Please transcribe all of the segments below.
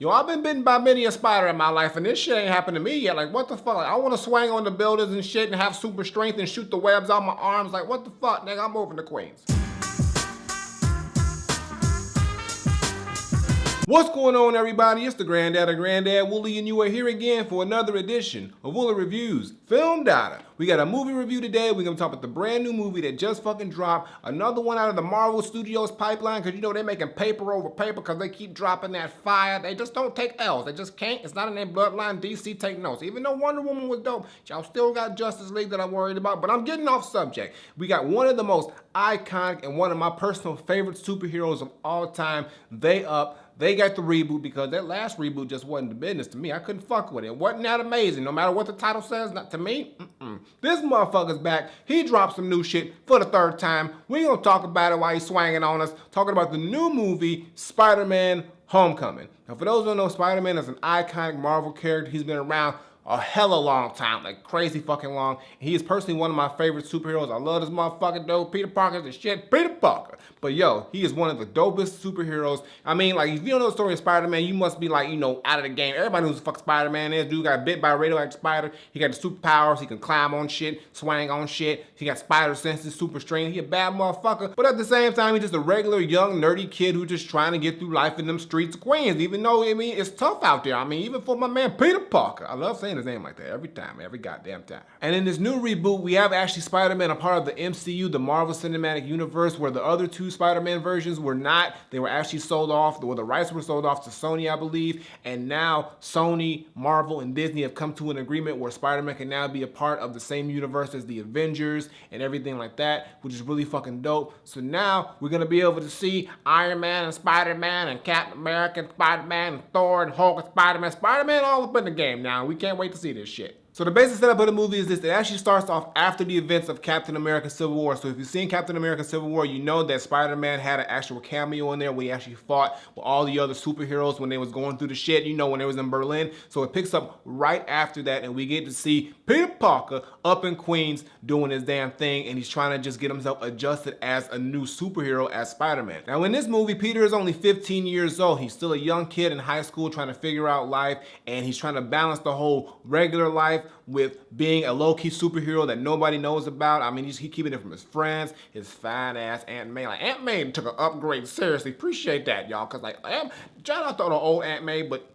Yo, I've been bitten by many a spider in my life, and this shit ain't happened to me yet. Like, what the fuck? Like, I want to swing on the buildings and shit and have super strength and shoot the webs out my arms. Like, what the fuck, nigga? I'm moving to Queens. What's going on, everybody? It's the Granddad Woolly, and you are here again for another edition of Woolly Reviews Film Data. We got a movie review today. We're gonna talk about the brand new movie that just fucking dropped. Another one out of the Marvel Studios pipeline, because you know they're making paper over paper because they keep dropping that fire. They just don't take L's. They just can't. It's not in their bloodline. DC take notes. Even though Wonder Woman was dope, y'all still got Justice League that I'm worried about. But I'm getting off subject. We got one of the most iconic and one of my personal favorite superheroes of all time. They got the reboot because that last reboot just wasn't the business to me. I couldn't fuck with it. It wasn't that amazing. No matter what the title says, not to me. This motherfucker's back. He dropped some new shit for the third time. We're gonna talk about it while he's swanging on us. Talking about the new movie, Spider-Man Homecoming. Now, for those who don't know, Spider-Man is an iconic Marvel character. He's been around a hella long time, like crazy fucking long. He is personally one of my favorite superheroes. I love this motherfucker though. Peter Parker's the shit. Peter Parker. But yo, he is one of the dopest superheroes. I mean, like, if you don't know the story of Spider-Man, you must be like, you know, out of the game. Everybody knows who the fuck Spider-Man is. Dude got bit by a radioactive spider. He got the superpowers. He can climb on shit, swang on shit. He got spider senses, super strength. He a bad motherfucker. But at the same time, he's just a regular, young, nerdy kid who's just trying to get through life in them streets of Queens. Even though, I mean, it's tough out there. I mean, even for my man, Peter Parker. I love saying his name like that every time, every goddamn time. And in this new reboot, we have actually Spider-Man a part of the MCU, the Marvel Cinematic Universe, where the other two Spider-Man versions were not. They were actually sold off, or the rights were sold off to Sony, I believe. And now Sony, Marvel, and Disney have come to an agreement where Spider-Man can now be a part of the same universe as the Avengers and everything like that, which is really fucking dope. So now we're gonna be able to see Iron Man and Spider-Man and Captain America and Spider-Man and Thor and Hulk and Spider-Man. Spider-Man all up in the game now. We can't wait to see this shit. So the basic setup of the movie is this. It actually starts off after the events of Captain America Civil War. So if you've seen Captain America Civil War, you know that Spider-Man had an actual cameo in there where he actually fought with all the other superheroes when they was going through the shit, you know, when they was in Berlin. So it picks up right after that, and we get to see Peter Parker up in Queens doing his damn thing, and he's trying to just get himself adjusted as a new superhero as Spider-Man. Now in this movie, Peter is only 15 years old. He's still a young kid in high school trying to figure out life, and he's trying to balance the whole regular life with being a low-key superhero that nobody knows about. I mean, he's keeping it from his friends, his fine-ass Aunt May. Like, Aunt May took an upgrade, seriously. Appreciate that, y'all, because, like, shout out to the old Aunt May, but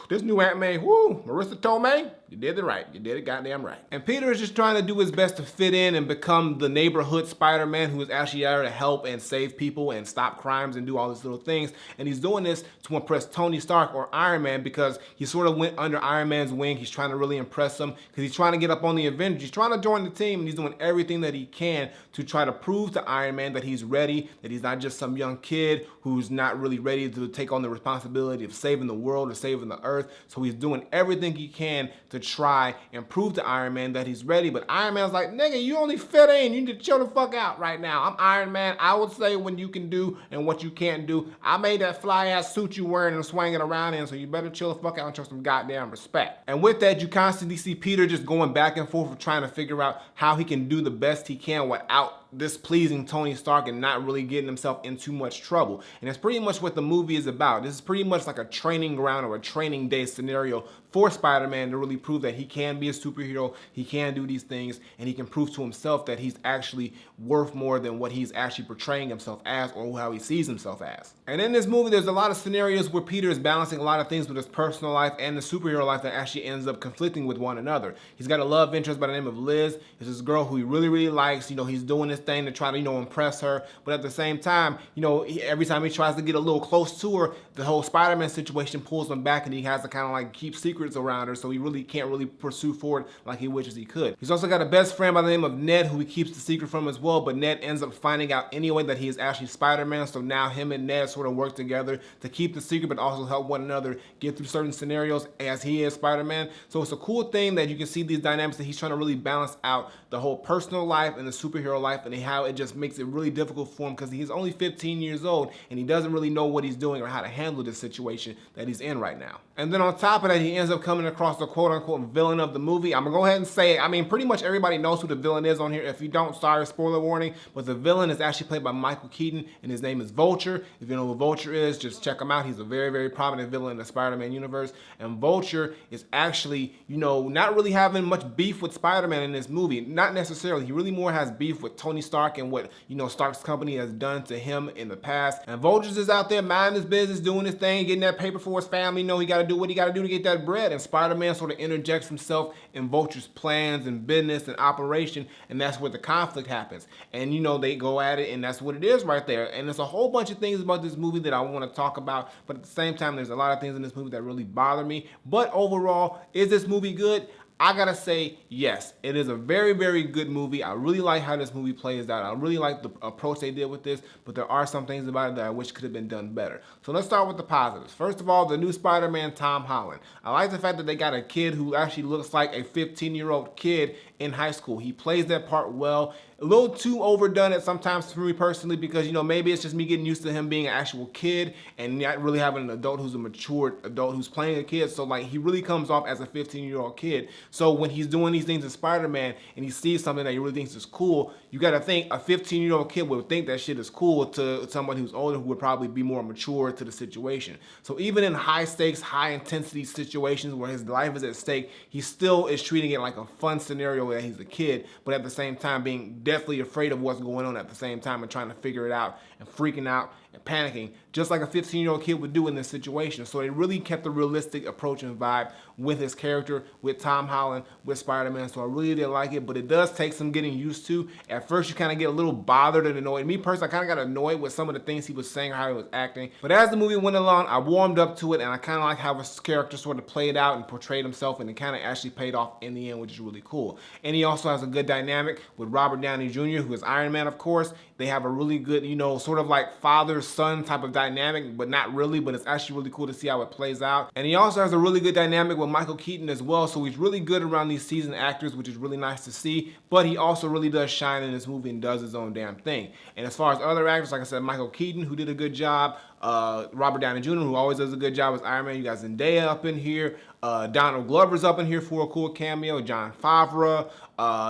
this new Aunt May, woo, Marissa Tomei, you did it right. You did it goddamn right. And Peter is just trying to do his best to fit in and become the neighborhood Spider-Man who is actually there to help and save people and stop crimes and do all these little things. And he's doing this to impress Tony Stark or Iron Man because he sort of went under Iron Man's wing. He's trying to really impress him because he's trying to get up on the Avengers. He's trying to join the team, and he's doing everything that he can to try to prove to Iron Man that he's ready, that he's not just some young kid who's not really ready to take on the responsibility of saving the world or saving the earth. So he's doing everything he can to try and prove to Iron Man that he's ready. But Iron Man's like, nigga, you only fit in. You need to chill the fuck out right now. I'm Iron Man. I would say what you can do and what you can't do. I made that fly ass suit you wearing and swinging around in, so you better chill the fuck out and show some goddamn respect. And with that, you constantly see Peter just going back and forth trying to figure out how he can do the best he can without displeasing Tony Stark and not really getting himself in too much trouble. And that's pretty much what the movie is about. This is pretty much like a training ground or a training day scenario for Spider-Man to really prove that he can be a superhero, he can do these things, and he can prove to himself that he's actually worth more than what he's actually portraying himself as or how he sees himself as. And in this movie, there's a lot of scenarios where Peter is balancing a lot of things with his personal life and the superhero life that actually ends up conflicting with one another. He's got a love interest by the name of Liz. It's this girl who he really, really likes. You know, he's doing this thing to try to, you know, impress her. But at the same time, you know, every time he tries to get a little close to her, the whole Spider-Man situation pulls him back, and he has to kind of like keep secrets around her, so he really can't really pursue forward like he wishes he could. He's also got a best friend by the name of Ned who he keeps the secret from as well, but Ned ends up finding out anyway that he is actually Spider-Man, so now him and Ned sort of work together to keep the secret but also help one another get through certain scenarios as he is Spider-Man. So it's a cool thing that you can see these dynamics that he's trying to really balance out the whole personal life and the superhero life, and how it just makes it really difficult for him because he's only 15 years old and he doesn't really know what he's doing or how to handle this situation that he's in right now. And then on top of that, he ends ends up coming across the quote-unquote villain of the movie. I'm gonna go ahead and say, I mean, pretty much everybody knows who the villain is on here. If you don't, sorry, spoiler warning, but the villain is actually played by Michael Keaton, and his name is Vulture. If you know who Vulture is, just check him out. He's a very, very prominent villain in the Spider-Man universe, and Vulture is actually, you know, not really having much beef with Spider-Man in this movie. Not necessarily. He really more has beef with Tony Stark and what, you know, Stark's company has done to him in the past. And Vulture's is out there minding his business, doing his thing, getting that paper for his family. You know, he got to do what he got to do to get that bread. And Spider-Man sort of interjects himself in Vulture's plans and business and operation, and that's where the conflict happens. And, you know, they go at it, and that's what it is right there. And there's a whole bunch of things about this movie that I want to talk about, but at the same time, there's a lot of things in this movie that really bother me. But overall, is this movie good? I gotta say, yes, it is a very, very good movie. I really like how this movie plays out. I really like the approach they did with this, but there are some things about it that I wish could have been done better. So let's start with the positives. First of all, the new Spider-Man, Tom Holland. I like the fact that they got a kid who actually looks like a 15-year-old kid in high school. He plays that part well. A little too overdone it sometimes for me personally, because, you know, maybe it's just me getting used to him being an actual kid and not really having an adult who's a mature adult who's playing a kid. So, like, he really comes off as a 15-year-old kid. So when he's doing these things in Spider-Man and he sees something that he really thinks is cool, you got to think a 15-year-old kid would think that shit is cool to someone who's older who would probably be more mature to the situation. So even in high stakes, high intensity situations where his life is at stake, he still is treating it like a fun scenario that he's a kid, but at the same time being deathly afraid of what's going on at the same time and trying to figure it out and freaking out and panicking, just like a 15-year-old kid would do in this situation. So they really kept a realistic approach and vibe with his character, with Tom Holland, with Spider-Man. So I really did like it, but it does take some getting used to. At first, you kind of get a little bothered and annoyed. Me personally, I kind of got annoyed with some of the things he was saying or how he was acting. But as the movie went along, I warmed up to it, and I kind of like how his character sort of played out and portrayed himself, and it kind of actually paid off in the end, which is really cool. And he also has a good dynamic with Robert Downey Jr., who is Iron Man, of course. They have a really good, you know, sort of like father-son type of dynamic, but not really, but it's actually really cool to see how it plays out. And he also has a really good dynamic with Michael Keaton as well, so he's really good around these seasoned actors, which is really nice to see, but he also really does shine in this movie and does his own damn thing. And as far as other actors, like I said, Michael Keaton, who did a good job, Robert Downey Jr., who always does a good job as Iron Man. You got Zendaya up in here. Donald Glover's up in here for a cool cameo. Jon Favreau.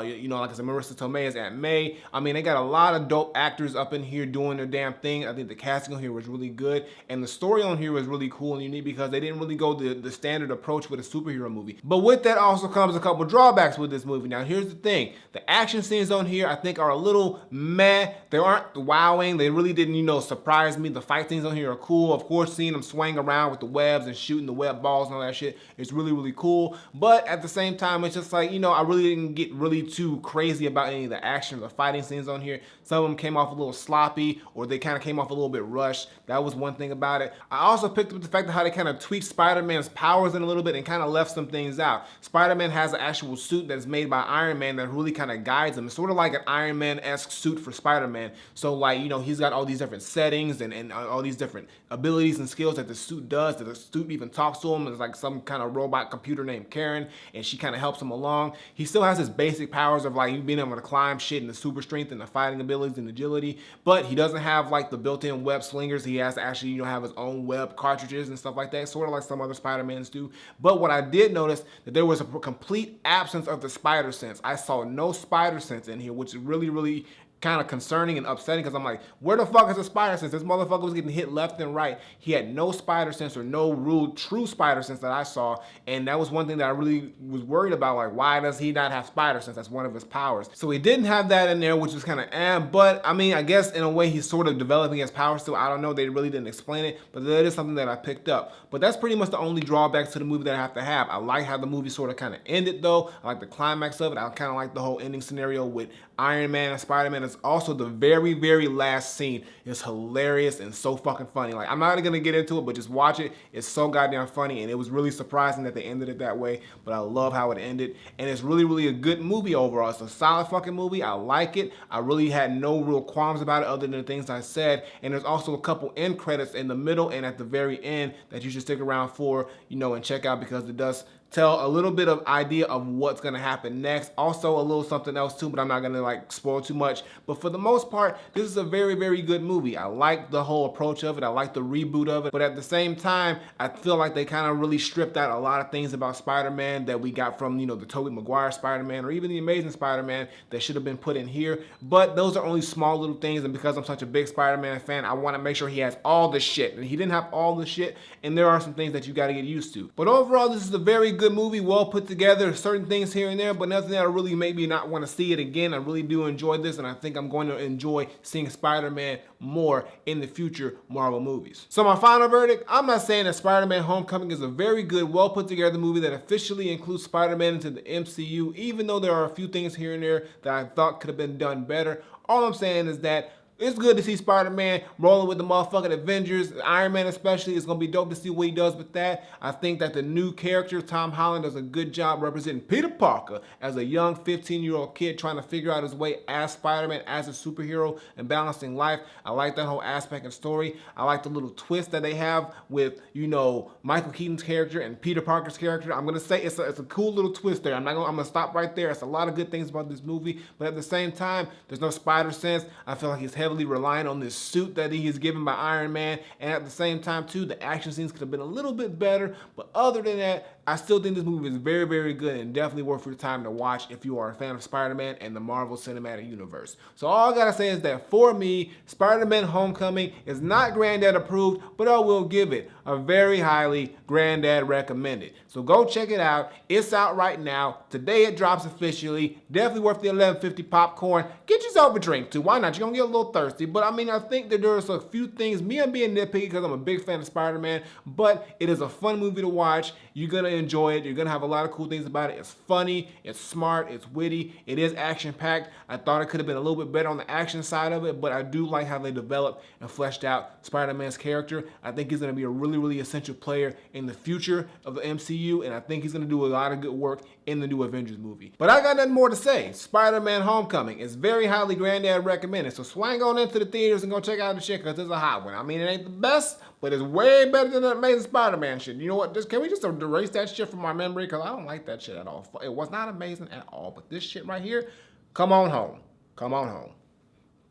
You know, like I said, Marissa Tomei is Aunt May. I mean, they got a lot of dope actors up in here doing their damn thing. I think the casting on here was really good. And the story on here was really cool and unique because they didn't really go the standard approach with a superhero movie. But with that also comes a couple drawbacks with this movie. Now, here's the thing. The action scenes on here, I think, are a little meh. They aren't wowing. They really didn't, you know, surprise me. The fight scenes on here are cool. Of course, seeing them swing around with the webs and shooting the web balls and all that shit is really, really cool. But at the same time, it's just like, you know, I really didn't get really too crazy about any of the action or the fighting scenes on here. Some of them came off a little sloppy, or they kind of came off a little bit rushed. That was one thing about it. I also picked up the fact of how they kind of tweaked Spider-Man's powers in a little bit and kind of left some things out. Spider-Man has an actual suit that's made by Iron Man that really kind of guides him. It's sort of like an Iron Man-esque suit for Spider-Man. So, like, you know, he's got all these different settings and all these different abilities and skills that the suit does, that the suit even talks to him. It's like some kind of robot computer named Karen, and she kind of helps him along. He still has his basic powers of, like, being able to climb shit and the super strength and the fighting abilities and agility, but he doesn't have, like, the built-in web slingers. He has to actually, you know, have his own web cartridges and stuff like that, sort of like some other Spider-Mans do. But what I did notice, that there was a complete absence of the spider sense. I saw no spider sense in here, which is really, really kind of concerning and upsetting, because I'm like, where the fuck is the spider sense? This motherfucker was getting hit left and right. He had no spider sense, or no real true spider sense that I saw, and that was one thing that I really was worried about. Like, why does he not have spider sense? That's one of his powers. So he didn't have that in there, which was kind of but I mean, I guess in a way he's sort of developing his powers still. I don't know, they really didn't explain it, but that is something that I picked up. But that's pretty much the only drawbacks to the movie that I have to have. I like how the movie sort of kind of ended though. I like the climax of it. I kind of like the whole ending scenario with Iron Man and Spider-Man. It's also the very, very last scene is hilarious and so fucking funny. Like, I'm not gonna get into it, but just watch it. It's so goddamn funny, and it was really surprising that they ended it that way, but I love how it ended, and it's really, really a good movie overall. It's a solid fucking movie. I like it. I really had no real qualms about it other than the things I said, and there's also a couple end credits in the middle and at the very end that you should stick around for, you know, and check out, because it does tell a little bit of idea of what's gonna happen next. Also a little something else too, but I'm not gonna like spoil too much. But for the most part, this is a very, very good movie. I like the whole approach of it. I like the reboot of it. But at the same time, I feel like they kind of really stripped out a lot of things about Spider-Man that we got from, you know, the Tobey Maguire Spider-Man or even the Amazing Spider-Man that should have been put in here. But those are only small little things, and because I'm such a big Spider-Man fan, I want to make sure he has all the shit. And he didn't have all the shit, and there are some things that you got to get used to. But overall, this is a very good movie, well put together. Certain things here and there, but nothing that'll really make me not want to see it again. I really do enjoy this, and I think I'm going to enjoy seeing Spider-Man more in the future Marvel movies. So my final verdict, I'm not saying that Spider-Man Homecoming is a very good, well put together movie that officially includes Spider-Man into the MCU, even though there are a few things here and there that I thought could have been done better. All I'm saying is that it's good to see Spider-Man rolling with the motherfucking Avengers. Iron Man especially, it's going to be dope to see what he does with that. I think that the new character, Tom Holland, does a good job representing Peter Parker as a young 15-year-old kid trying to figure out his way as Spider-Man, as a superhero, and balancing life. I like that whole aspect and story. I like the little twist that they have with, you know, Michael Keaton's character and Peter Parker's character. I'm going to say it's a cool little twist there. I'm going to stop right there. It's a lot of good things about this movie, but at the same time, there's no spider sense. I feel like he's heavily relying on this suit that he is given by Iron Man, and at the same time too, the action scenes could have been a little bit better, but other than that, I still think this movie is very, very good and definitely worth your time to watch if you are a fan of Spider-Man and the Marvel Cinematic Universe. So all I gotta say is that for me, Spider-Man Homecoming is not Granddad approved, but I will give it a very highly Granddad recommended. So go check it out. It's out right now. Today it drops officially. Definitely worth the $11.50 popcorn. Get yourself a drink too. Why not? You're gonna get a little thirsty. But I mean, I think that there's a few things. I'm being nitpicky because I'm a big fan of Spider-Man, but it is a fun movie to watch. You're gonna enjoy it. You're gonna have a lot of cool things about it. It's funny, it's smart, it's witty, it is action-packed. I thought it could have been a little bit better on the action side of it, but I do like how they developed and fleshed out Spider-Man's character. I think he's gonna be a really, really essential player in the future of the MCU, and I think he's gonna do a lot of good work in the new Avengers movie. But I got nothing more to say. Spider-Man Homecoming is very highly Granddad recommended. So swing on into the theaters and go check out the shit because it's a hot one. I mean, it ain't the best, but it's way better than the Amazing Spider-Man shit. You know what? Can we just erase that shit from my memory? Because I don't like that shit at all. It was not amazing at all. But this shit right here, come on home. Come on home.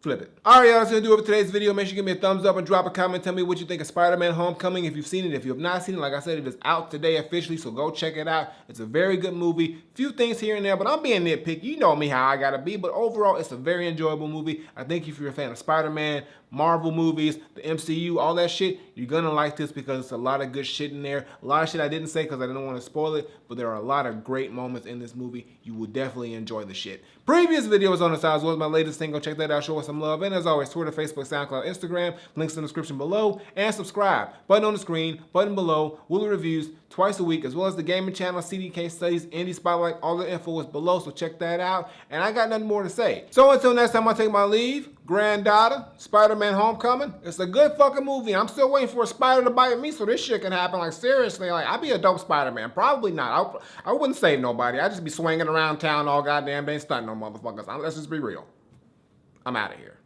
Flip it. All right, y'all, that's going to do it for today's video. Make sure you give me a thumbs up and drop a comment. Tell me what you think of Spider-Man Homecoming. If you've seen it, if you have not seen it, like I said, it is out today officially, so go check it out. It's a very good movie. Few things here and there, but I'm being nitpicky. You know me how I got to be, but overall, it's a very enjoyable movie. I think if you're a fan of Spider-Man, Marvel movies, the MCU, all that shit, you're going to like this because it's a lot of good shit in there. A lot of shit I didn't say because I didn't want to spoil it, but there are a lot of great moments in this movie. You will definitely enjoy the shit. Previous videos on the side as well as my latest thing. Go check that out. Show us some love. And as always, Twitter, Facebook, SoundCloud, Instagram. Links in the description below. And subscribe. Button on the screen. Button below. Woolly Reviews twice a week, as well as the gaming channel, CDK Studies, Indie Spotlight. All the info is below, so check that out. And I got nothing more to say. So until next time I take my leave, Granddaughter, Spider-Man Homecoming. It's a good fucking movie. I'm still waiting for a spider to bite me so this shit can happen. Like, seriously, like, I'd be a dope Spider-Man. Probably not. I wouldn't save nobody. I'd just be swinging around town all goddamn day, stunting no motherfuckers. Let's just be real. I'm out of here.